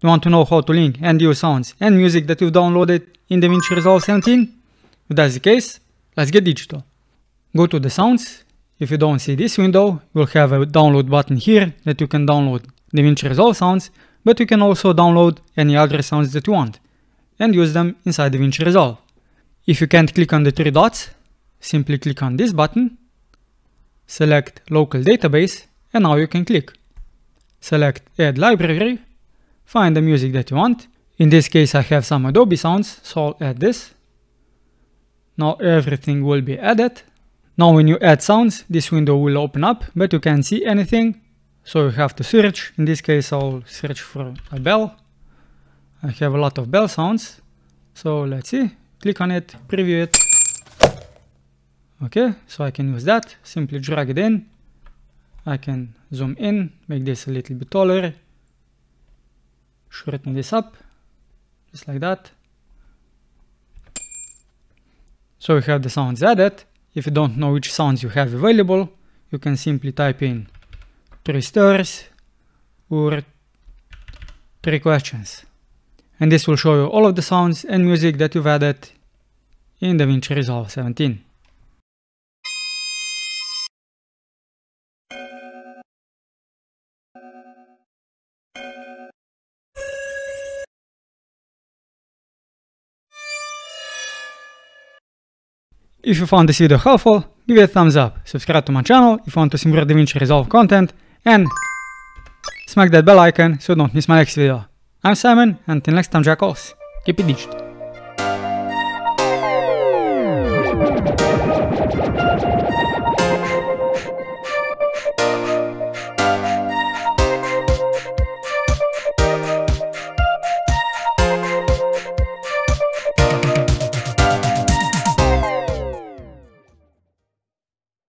You want to know how to link and use sounds and music that you've downloaded in DaVinci Resolve 17? If that's the case, let's get digital. Go to the sounds. If you don't see this window, you'll have a download button here that you can download DaVinci Resolve sounds, but you can also download any other sounds that you want and use them inside DaVinci Resolve. If you can't click on the three dots, simply click on this button, select Local Database, and now you can click. Select Add Library, find the music that you want. In this case I have some Adobe sounds, so I'll add this. Now everything will be added. Now when you add sounds, this window will open up, but you can't see anything, so you have to search. In this case I'll search for a bell. I have a lot of bell sounds, so let's see. Click on it, preview it. Okay, so I can use that. Simply drag it in. I can zoom in, make this a little bit taller, shorten this up, just like that. So we have the sounds added. If you don't know which sounds you have available, you can simply type in 3 stars or 3 questions. And this will show you all of the sounds and music that you've added in DaVinci Resolve 17. If you found this video helpful, give it a thumbs up, subscribe to my channel if you want to see more DaVinci Resolve content, and smack that bell icon so you don't miss my next video. I'm Simon, and until next time Jackals, keep it digital.